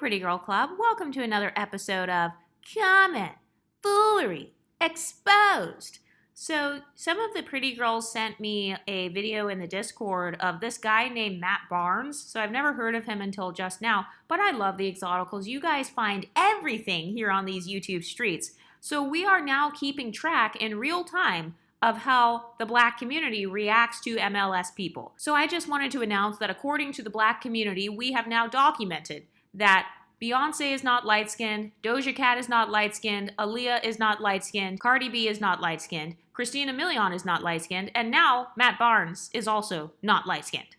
Pretty Girl Club. Welcome to another episode of Comment, Foolery, Exposed. So, some of the pretty girls sent me a video in the Discord of this guy named Matt Barnes. So, I've never heard of him until just now, but I love the Exoticals. You guys find everything here on these YouTube streets. So, we are now keeping track in real time of how the black community reacts to MLS people. So I just wanted to announce that according to the black community, we have now documented that Beyonce is not light-skinned, Doja Cat is not light-skinned, Aaliyah is not light-skinned, Cardi B is not light-skinned, Christina Milian is not light-skinned, and now Matt Barnes is also not light-skinned.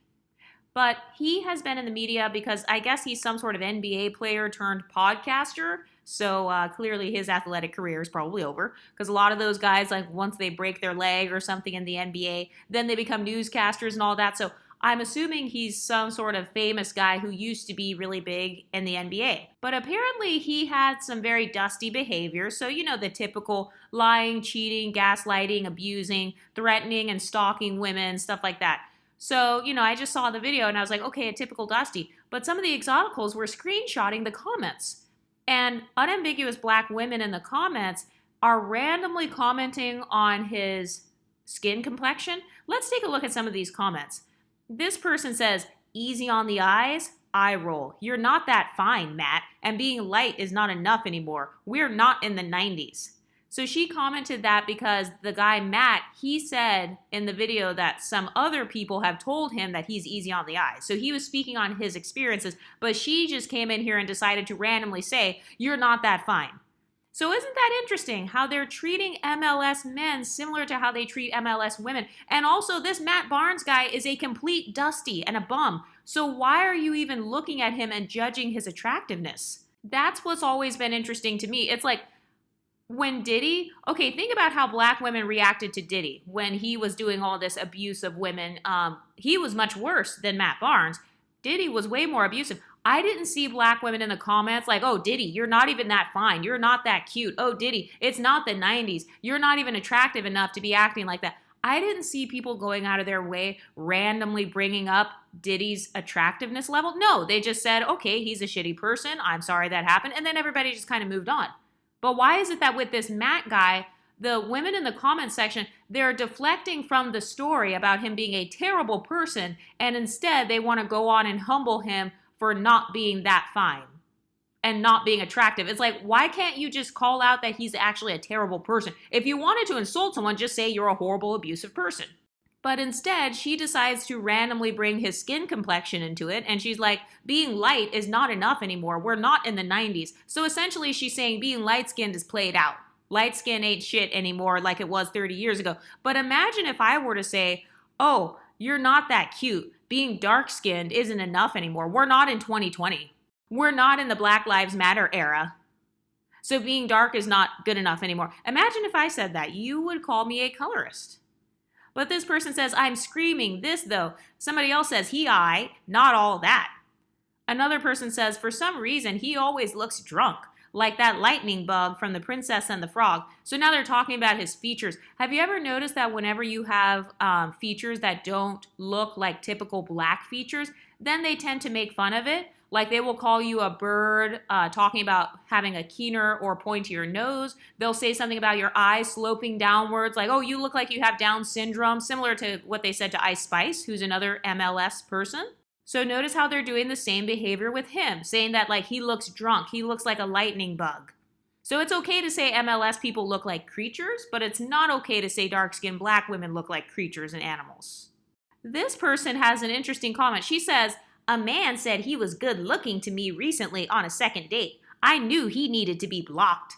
But he has been in the media because I guess he's some sort of NBA player turned podcaster. So clearly his athletic career is probably over because a lot of those guys, like once they break their leg or something in the NBA, then they become newscasters and all that. So I'm assuming he's some sort of famous guy who used to be really big in the NBA. But apparently he had some very dusty behavior. So, you know, the typical lying, cheating, gaslighting, abusing, threatening, and stalking women, stuff like that. So, you know, I just saw the video and I was like, okay, a typical Dusty. But some of the Exoticals were screenshotting the comments. And unambiguous black women in the comments are randomly commenting on his skin complexion. Let's take a look at some of these comments. This person says, easy on the eyes, eye roll. You're not that fine, Matt. And being light is not enough anymore. We're not in the 90s. So she commented that because the guy, Matt, he said in the video that some other people have told him that he's easy on the eyes. So he was speaking on his experiences, but she just came in here and decided to randomly say, you're not that fine. So isn't that interesting how they're treating MLS men similar to how they treat MLS women? And also this Matt Barnes guy is a complete Dusty and a bum. So why are you even looking at him and judging his attractiveness? That's what's always been interesting to me. It's like, when Diddy, okay, think about how black women reacted to Diddy when he was doing all this abuse of women. He was much worse than Matt Barnes. Diddy was way more abusive. I didn't see black women in the comments like, oh, Diddy, you're not even that fine. You're not that cute. Oh, Diddy, it's not the 90s. You're not even attractive enough to be acting like that. I didn't see people going out of their way randomly bringing up Diddy's attractiveness level. No, they just said, okay, he's a shitty person. I'm sorry that happened. And then everybody just kind of moved on. But why is it that with this Matt guy, the women in the comments section, they're deflecting from the story about him being a terrible person, and instead they want to go on and humble him for not being that fine and not being attractive? It's like, why can't you just call out that he's actually a terrible person? If you wanted to insult someone, just say you're a horrible, abusive person. But instead, she decides to randomly bring his skin complexion into it. And she's like, being light is not enough anymore. We're not in the 90s. So essentially, she's saying being light-skinned is played out. Light skin ain't shit anymore like it was 30 years ago. But imagine if I were to say, oh, you're not that cute. Being dark-skinned isn't enough anymore. We're not in 2020. We're not in the Black Lives Matter era. So being dark is not good enough anymore. Imagine if I said that. You would call me a colorist. But this person says, I'm screaming. This, though. Somebody else says, I, not all that. Another person says, for some reason, he always looks drunk, like that lightning bug from The Princess and the Frog. So now they're talking about his features. Have you ever noticed that whenever you have features that don't look like typical black features, then they tend to make fun of it? Like they will call you a bird, talking about having a keener or pointier nose. They'll say something about your eyes sloping downwards, like, oh, you look like you have Down syndrome, similar to what they said to Ice Spice, who's another MLS person. So notice how they're doing the same behavior with him, saying that like he looks drunk, he looks like a lightning bug. So it's okay to say MLS people look like creatures, but it's not okay to say dark-skinned black women look like creatures and animals. This person has an interesting comment. She says, a man said he was good looking to me recently on a second date. I knew he needed to be blocked.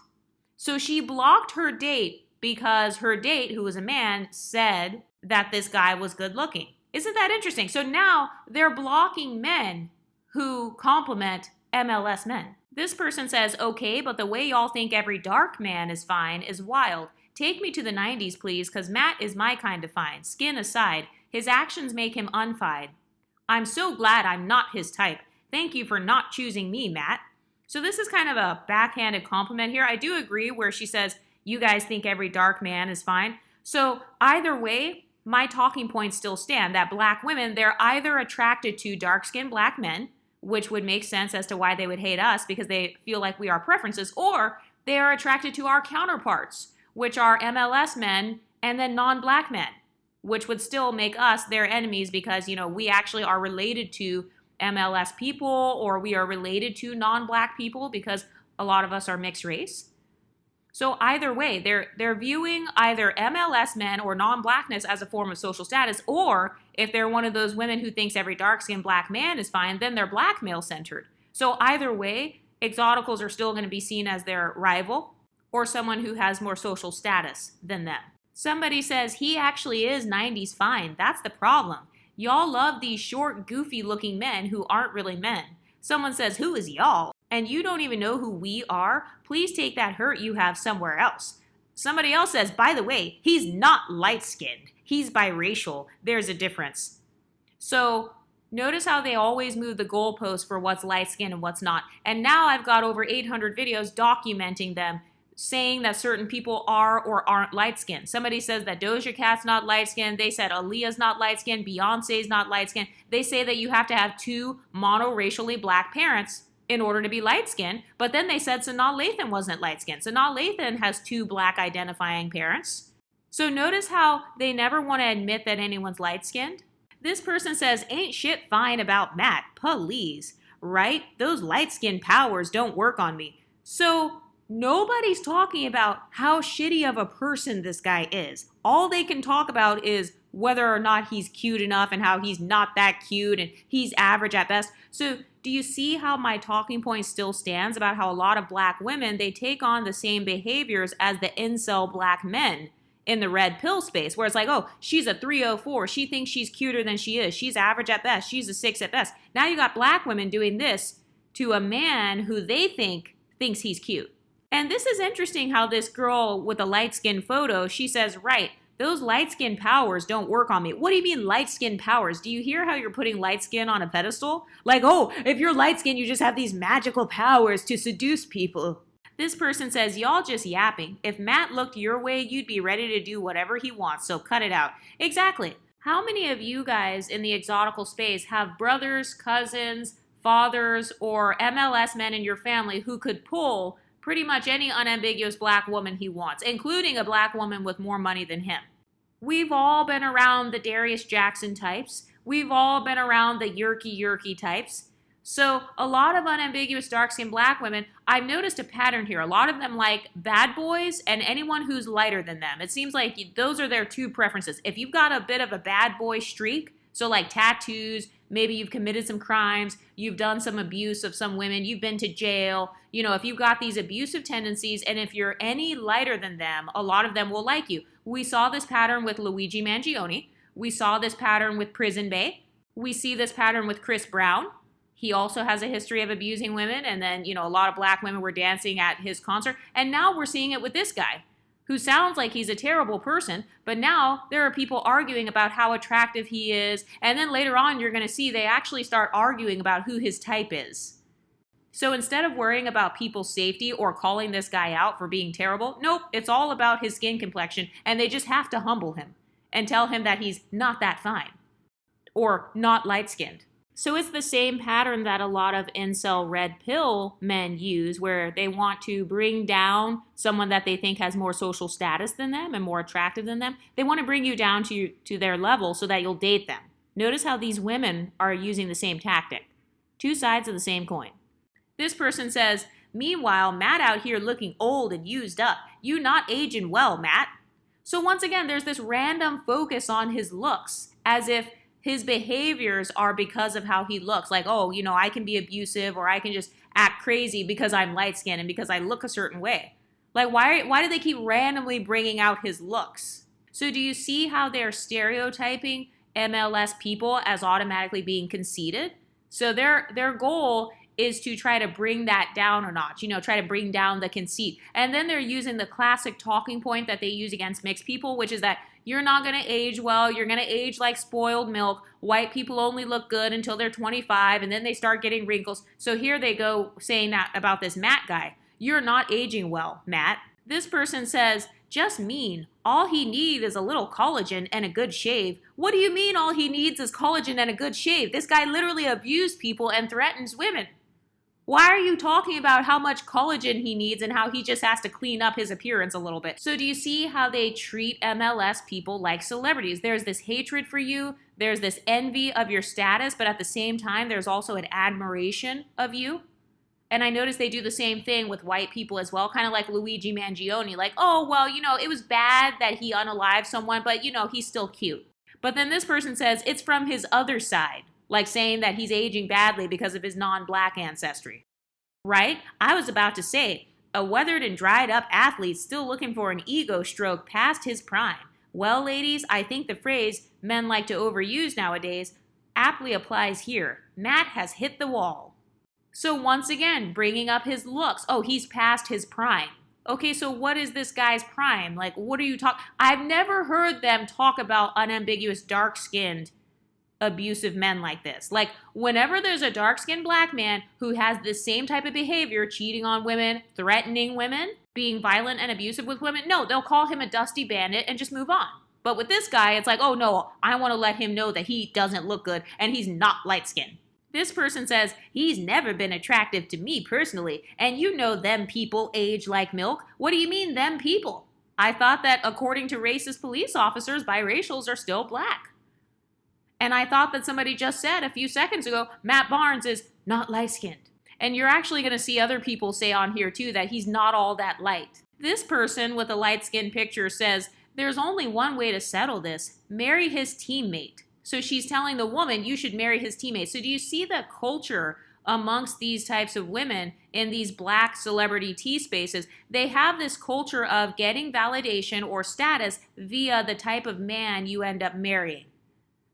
So she blocked her date because her date, who was a man, said that this guy was good looking. Isn't that interesting? So now they're blocking men who compliment MLS men. This person says, okay, but the way y'all think every dark man is fine is wild. Take me to the 90s, please, because Matt is my kind of fine. Skin aside, his actions make him unfine. I'm so glad I'm not his type. Thank you for not choosing me, Matt. So this is kind of a backhanded compliment here. I do agree where she says, you guys think every dark man is fine. So either way, my talking points still stand that black women, they're either attracted to dark-skinned black men, which would make sense as to why they would hate us because they feel like we are preferences, or they are attracted to our counterparts, which are MLS men and then non-black men, which would still make us their enemies because, we actually are related to MLS people, or we are related to non-black people because a lot of us are mixed race. So either way, they're viewing either MLS men or non-blackness as a form of social status, or if they're one of those women who thinks every dark-skinned black man is fine, then they're black male-centered. So either way, Exoticals are still going to be seen as their rival or someone who has more social status than them. Somebody says he actually is 90s fine. That's the problem. Y'all love these short, goofy-looking men who aren't really men. Someone says, who is y'all? And you don't even know who we are? Please take that hurt you have somewhere else. Somebody else says, by the way, he's not light-skinned. He's biracial. There's a difference. So notice how they always move the goalposts for what's light-skinned and what's not. And now I've got over 800 videos documenting them, saying that certain people are or aren't light-skinned. Somebody says that Doja Cat's not light-skinned. They said Aaliyah's not light-skinned. Beyonce's not light-skinned. They say that you have to have two monoracially black parents in order to be light-skinned. But then they said Sanaa Lathan wasn't light-skinned. Sanaa Lathan has two black identifying parents. So notice how they never want to admit that anyone's light-skinned. This person says, ain't shit fine about Matt. Please. Right? Those light-skinned powers don't work on me. So nobody's talking about how shitty of a person this guy is. All they can talk about is whether or not he's cute enough and how he's not that cute and he's average at best. So do you see how my talking point still stands about how a lot of black women, they take on the same behaviors as the incel black men in the red pill space, where it's like, oh, she's a 304. She thinks she's cuter than she is. She's average at best. She's a 6 at best. Now you got black women doing this to a man who they thinks he's cute. And this is interesting how this girl with the light-skinned photo, she says, right, those light-skinned powers don't work on me. What do you mean light-skinned powers? Do you hear how you're putting light skin on a pedestal? Like, oh, if you're light-skinned, you just have these magical powers to seduce people. This person says, y'all just yapping. If Matt looked your way, you'd be ready to do whatever he wants, so cut it out. Exactly. How many of you guys in the exotical space have brothers, cousins, fathers, or MLS men in your family who could pull pretty much any unambiguous black woman he wants, including a black woman with more money than him? We've all been around the Darius Jackson types. We've all been around the Yerky types. So a lot of unambiguous dark-skinned black women, I've noticed a pattern here. A lot of them like bad boys and anyone who's lighter than them. It seems like those are their two preferences. If you've got a bit of a bad boy streak, so like tattoos, maybe you've committed some crimes, you've done some abuse of some women, you've been to jail, if you've got these abusive tendencies, and if you're any lighter than them, a lot of them will like you. We saw this pattern with Luigi Mangione. We saw this pattern with Prison Bae. We see this pattern with Chris Brown. He also has a history of abusing women, and then, a lot of black women were dancing at his concert. And now we're seeing it with this guy, who sounds like he's a terrible person, but now there are people arguing about how attractive he is, and then later on you're going to see they actually start arguing about who his type is. So instead of worrying about people's safety or calling this guy out for being terrible, nope, it's all about his skin complexion, and they just have to humble him and tell him that he's not that fine or not light-skinned. So it's the same pattern that a lot of incel red pill men use, where they want to bring down someone that they think has more social status than them and more attractive than them. They want to bring you down to their level so that you'll date them. Notice how these women are using the same tactic. Two sides of the same coin. This person says, meanwhile, Matt out here looking old and used up. You not aging well, Matt. So once again, there's this random focus on his looks, as if his behaviors are because of how he looks. Like, oh, I can be abusive, or I can just act crazy because I'm light-skinned and because I look a certain way. Like, why do they keep randomly bringing out his looks? So do you see how they're stereotyping MLS people as automatically being conceited? So their goal is to try to bring that down a notch, try to bring down the conceit. And then they're using the classic talking point that they use against mixed people, which is that you're not going to age well. You're going to age like spoiled milk. White people only look good until they're 25, and then they start getting wrinkles. So here they go saying that about this Matt guy. You're not aging well, Matt. This person says, just mean. All he needs is a little collagen and a good shave. What do you mean all he needs is collagen and a good shave? This guy literally abused people and threatens women. Why are you talking about how much collagen he needs and how he just has to clean up his appearance a little bit? So do you see how they treat MLS people like celebrities? There's this hatred for you, there's this envy of your status, but at the same time, there's also an admiration of you. And I noticed they do the same thing with white people as well, kind of like Luigi Mangione, like, oh, well, it was bad that he unalived someone, but, he's still cute. But then this person says it's from his other side, like saying that he's aging badly because of his non-black ancestry. Right? I was about to say, a weathered and dried up athlete still looking for an ego stroke past his prime. Well, ladies, I think the phrase men like to overuse nowadays aptly applies here. Matt has hit the wall. So once again, bringing up his looks. Oh, he's past his prime. Okay, so what is this guy's prime? Like, what are you talking? I've never heard them talk about unambiguous, dark-skinned, abusive men like this. Like, whenever there's a dark-skinned black man who has the same type of behavior, cheating on women, threatening women, being violent and abusive with women, no, they'll call him a dusty bandit and just move on. But with this guy, it's like, oh no, I want to let him know that he doesn't look good and he's not light-skinned. This person says, he's never been attractive to me personally, and them people age like milk. What do you mean, them people? I thought that according to racist police officers, biracials are still black. And I thought that somebody just said a few seconds ago, Matt Barnes is not light-skinned. And you're actually going to see other people say on here too that he's not all that light. This person with a light-skinned picture says, there's only one way to settle this. Marry his teammate. So she's telling the woman, you should marry his teammate. So do you see the culture amongst these types of women in these black celebrity tea spaces? They have this culture of getting validation or status via the type of man you end up marrying.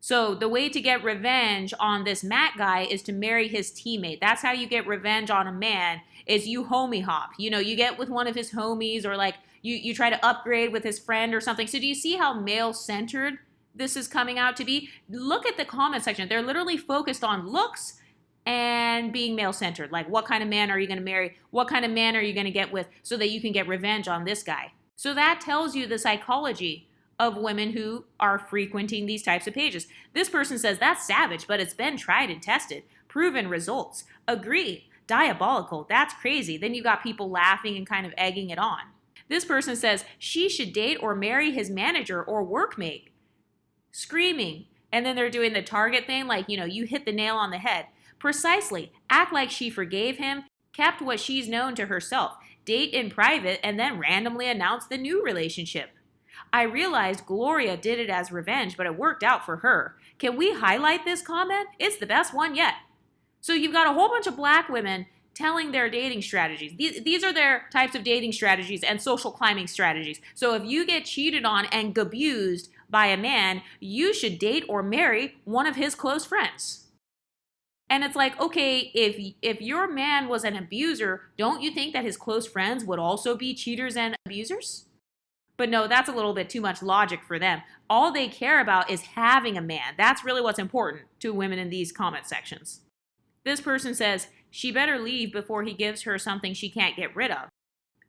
So the way to get revenge on this Matt guy is to marry his teammate. That's how you get revenge on a man, is you homie hop. You get with one of his homies, or like you try to upgrade with his friend or something. So do you see how male-centered this is coming out to be? Look at the comment section. They're literally focused on looks and being male-centered. Like, what kind of man are you going to marry? What kind of man are you going to get with so that you can get revenge on this guy? So that tells you the psychology of women who are frequenting these types of pages. This person says, that's savage, but it's been tried and tested. Proven results. Agree. Diabolical. That's crazy. Then you got people laughing and kind of egging it on. This person says, she should date or marry his manager or workmate. Screaming. And then they're doing the target thing, like, you hit the nail on the head. Precisely. Act like she forgave him, kept what she's known to herself, date in private, and then randomly announce the new relationship. I realized Gloria did it as revenge, but it worked out for her. Can we highlight this comment? It's the best one yet. So you've got a whole bunch of black women telling their dating strategies. These are their types of dating strategies and social climbing strategies. So if you get cheated on and abused by a man, you should date or marry one of his close friends. And it's like, okay, if your man was an abuser, don't you think that his close friends would also be cheaters and abusers? But no, that's a little bit too much logic for them. All they care about is having a man. That's really what's important to women in these comment sections. This person says, she better leave before he gives her something she can't get rid of.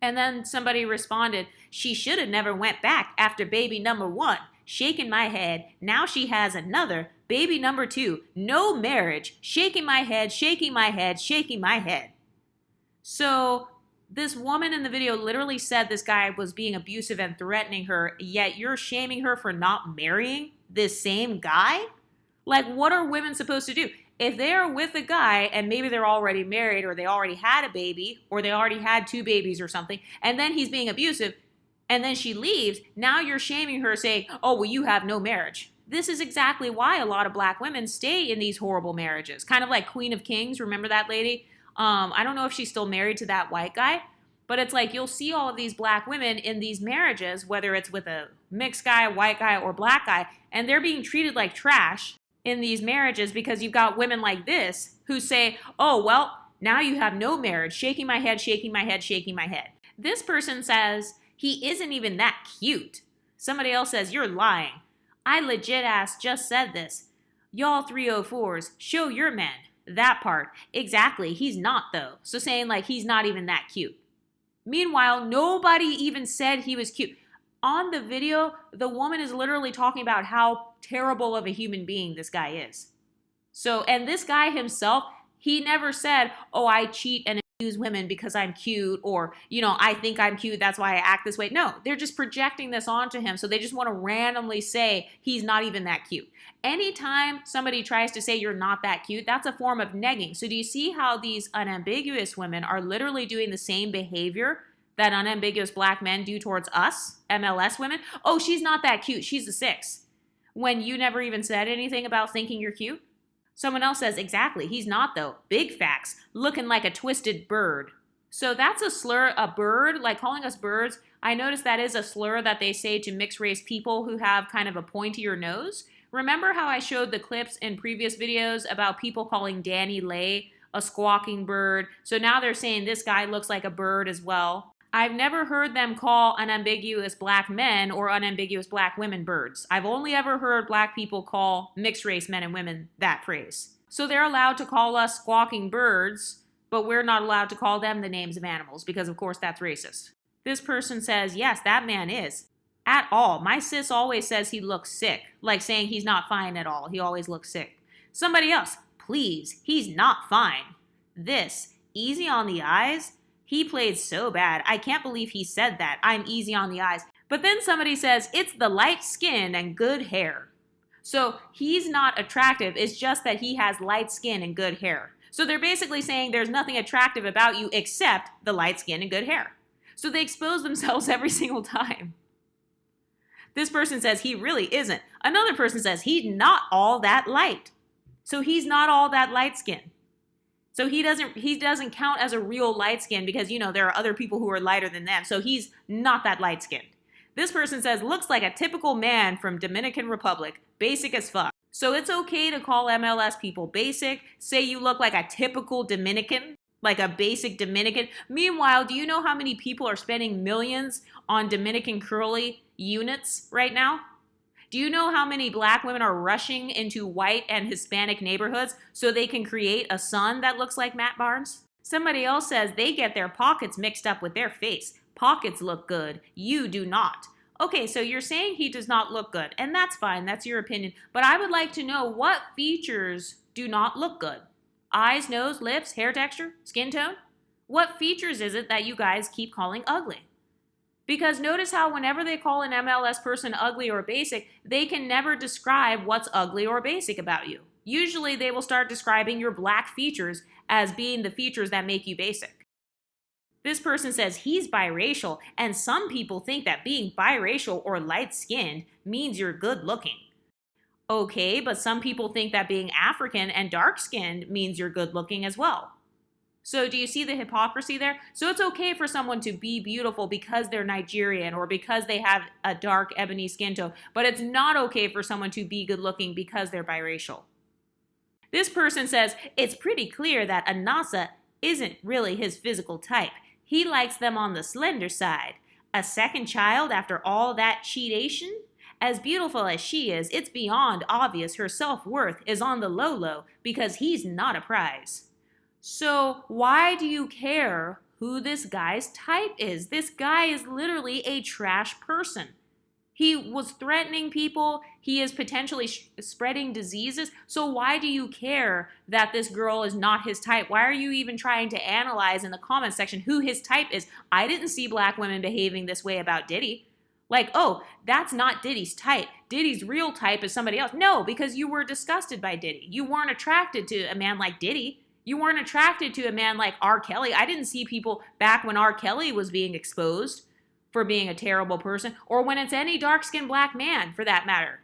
And then somebody responded, she should have never went back after baby number 1. Shaking my head. Now she has another. Baby number 2. No marriage. Shaking my head, shaking my head, shaking my head. So this woman in the video literally said this guy was being abusive and threatening her, yet you're shaming her for not marrying this same guy? Like, what are women supposed to do? If they are with a guy and maybe they're already married, or they already had a baby, or they already had 2 babies or something, and then he's being abusive, and then she leaves, now you're shaming her, saying, oh, well, you have no marriage. This is exactly why a lot of black women stay in these horrible marriages. Kind of like Queen of Kings, remember that lady? I don't know if she's still married to that white guy, but it's like you'll see all of these black women in these marriages, whether it's with a mixed guy, white guy, or black guy, and they're being treated like trash in these marriages because you've got women like this who say, oh, well, now you have no marriage. Shaking my head, shaking my head, shaking my head. This person says, he isn't even that cute. Somebody else says, you're lying. I legit ass just said this. Y'all 304s, show your men. That part. Exactly. He's not, though. So saying like he's not even that cute. Meanwhile, nobody even said he was cute. On the video, the woman is literally talking about how terrible of a human being this guy is. So, and this guy himself, he never said, oh, I cheat and abuse women because I'm cute, or, I think I'm cute, that's why I act this way. No, they're just projecting this onto him. So they just want to randomly say he's not even that cute. Anytime somebody tries to say you're not that cute, that's a form of negging. So do you see how these unambiguous women are literally doing the same behavior that unambiguous black men do towards us, MLS women? Oh, she's not that cute, she's a 6. When you never even said anything about thinking you're cute? Someone else says, exactly, he's not though. Big facts, looking like a twisted bird. So that's a slur, a bird, like calling us birds. I noticed that is a slur that they say to mixed race people who have kind of a pointier nose. Remember how I showed the clips in previous videos about people calling Danny Lay a squawking bird? So now they're saying this guy looks like a bird as well. I've never heard them call unambiguous black men or unambiguous black women birds. I've only ever heard black people call mixed race men and women that phrase. So they're allowed to call us squawking birds, but we're not allowed to call them the names of animals because, of course, that's racist. This person says, yes, that man is. At all. My sis always says he looks sick, like saying he's not fine at all. He always looks sick. Somebody else, please, he's not fine. This, easy on the eyes? He played so bad. I can't believe he said that. I'm easy on the eyes. But then somebody says, it's the light skin and good hair. So he's not attractive. It's just that he has light skin and good hair. So they're basically saying there's nothing attractive about you except the light skin and good hair. So they expose themselves every single time. This person says he really isn't. Another person says he's not all that light. So he's not all that light skin. So he doesn't count as a real light skin because, there are other people who are lighter than them. So he's not that light skinned. This person says, looks like a typical man from Dominican Republic, basic as fuck. So it's okay to call MLS people basic. Say you look like a typical Dominican, like a basic Dominican. Meanwhile, do you know how many people are spending millions on Dominican curly units right now? Do you know how many black women are rushing into white and Hispanic neighborhoods so they can create a son that looks like Matt Barnes? Somebody else says they get their pockets mixed up with their face. Pockets look good. You do not. Okay, so you're saying he does not look good, and that's fine. That's your opinion. But I would like to know what features do not look good. Eyes, nose, lips, hair texture, skin tone? What features is it that you guys keep calling ugly? Because notice how whenever they call an MLS person ugly or basic, they can never describe what's ugly or basic about you. Usually they will start describing your black features as being the features that make you basic. This person says he's biracial, and some people think that being biracial or light-skinned means you're good-looking. Okay, but some people think that being African and dark-skinned means you're good-looking as well. So do you see the hypocrisy there? So it's okay for someone to be beautiful because they're Nigerian or because they have a dark ebony skin tone, but it's not okay for someone to be good looking because they're biracial. This person says it's pretty clear that Anasa isn't really his physical type. He likes them on the slender side. A second child after all that cheatation? As beautiful as she is, it's beyond obvious her self-worth is on the low because he's not a prize. So why do you care who this guy's type is? This guy is literally a trash person. He was threatening people. He is potentially spreading diseases. So why do you care that this girl is not his type? Why are you even trying to analyze in the comment section who his type is? I didn't see black women behaving this way about Diddy. Like, oh, that's not Diddy's type. Diddy's real type is somebody else. No, because you were disgusted by Diddy. You weren't attracted to a man like Diddy. You weren't attracted to a man like R. Kelly. I didn't see people back when R. Kelly was being exposed for being a terrible person, or when it's any dark-skinned black man, for that matter.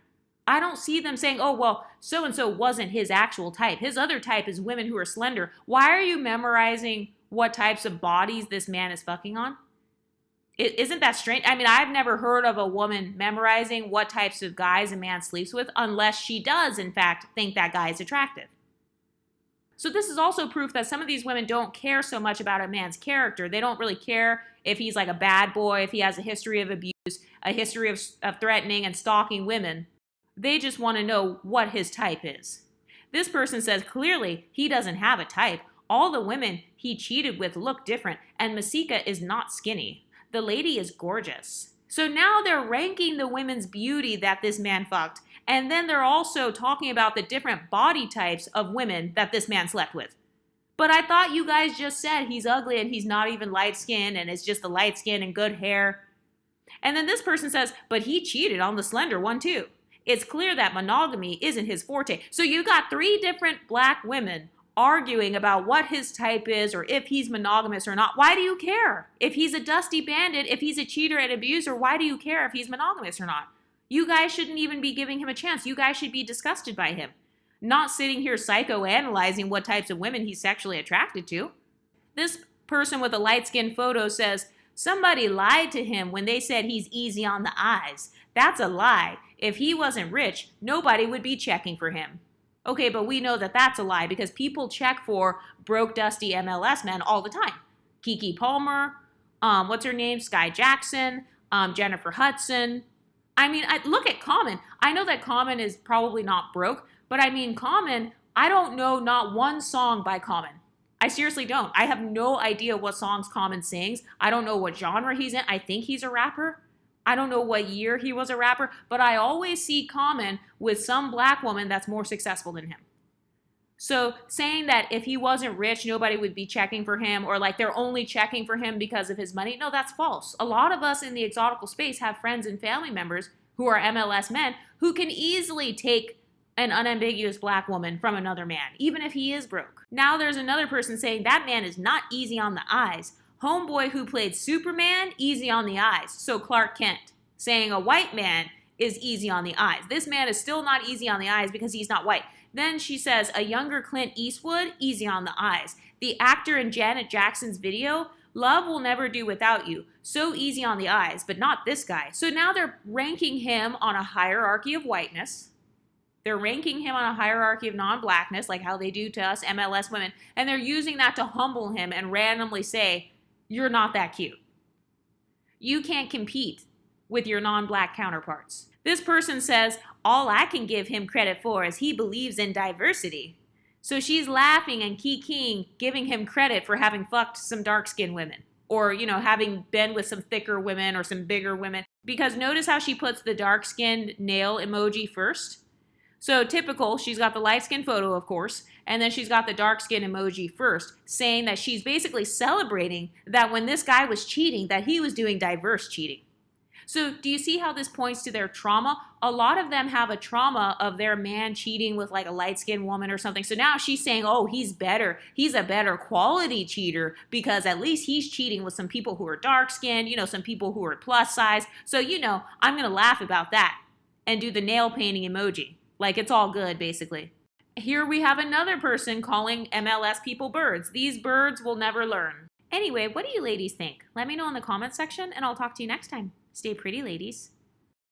I don't see them saying, oh, well, so-and-so wasn't his actual type. His other type is women who are slender. Why are you memorizing what types of bodies this man is fucking on? Isn't that strange? I mean, I've never heard of a woman memorizing what types of guys a man sleeps with unless she does, in fact, think that guy is attractive. So this is also proof that some of these women don't care so much about a man's character. They don't really care if he's like a bad boy, if he has a history of abuse, a history of threatening and stalking women. They just want to know what his type is. This person says clearly he doesn't have a type. All the women he cheated with look different, and Masika is not skinny. The lady is gorgeous. So now they're ranking the women's beauty that this man fucked. And then they're also talking about the different body types of women that this man slept with. But I thought you guys just said he's ugly and he's not even light-skinned and it's just the light skin and good hair. And then this person says, but he cheated on the slender one too. It's clear that monogamy isn't his forte. So you got 3 different black women arguing about what his type is or if he's monogamous or not. Why do you care? If he's a dusty bandit, if he's a cheater and abuser, why do you care if he's monogamous or not? You guys shouldn't even be giving him a chance. You guys should be disgusted by him. Not sitting here psychoanalyzing what types of women he's sexually attracted to. This person with a light-skinned photo says, somebody lied to him when they said he's easy on the eyes. That's a lie. If he wasn't rich, nobody would be checking for him. Okay, but we know that that's a lie because people check for broke, dusty MLS men all the time. Keke Palmer, what's her name? Sky Jackson, Jennifer Hudson. I mean, look at Common. I know that Common is probably not broke, but I mean, Common, I don't know not one song by Common. I seriously don't. I have no idea what songs Common sings. I don't know what genre he's in. I think he's a rapper. I don't know what year he was a rapper, but I always see Common with some black woman that's more successful than him. So saying that if he wasn't rich, nobody would be checking for him, or like they're only checking for him because of his money, no, that's false. A lot of us in the exotical space have friends and family members who are MLS men who can easily take an unambiguous black woman from another man, even if he is broke. Now there's another person saying that man is not easy on the eyes. Homeboy who played Superman, easy on the eyes. So Clark Kent saying a white man is easy on the eyes. This man is still not easy on the eyes because he's not white. Then she says a younger Clint Eastwood, easy on the eyes. The actor in Janet Jackson's video, love will never do without you. So easy on the eyes, but not this guy. So now they're ranking him on a hierarchy of whiteness. They're ranking him on a hierarchy of non-blackness, like how they do to us MLS women. And they're using that to humble him and randomly say, you're not that cute. You can't compete with your non-black counterparts. This person says, all I can give him credit for is he believes in diversity. So she's laughing and kikiing, giving him credit for having fucked some dark-skinned women. Or, you know, having been with some thicker women or some bigger women. Because notice how she puts the dark-skinned nail emoji first. So typical, she's got the light-skinned photo, of course, and then she's got the dark-skinned emoji first, saying that she's basically celebrating that when this guy was cheating, that he was doing diverse cheating. So do you see how this points to their trauma? A lot of them have a trauma of their man cheating with like a light-skinned woman or something. So now she's saying, oh, he's better. He's a better quality cheater because at least he's cheating with some people who are dark-skinned, you know, some people who are plus size. So, you know, I'm going to laugh about that and do the nail painting emoji. Like it's all good, basically. Here we have another person calling MLS people birds. These birds will never learn. Anyway, what do you ladies think? Let me know in the comments section and I'll talk to you next time. Stay pretty, ladies.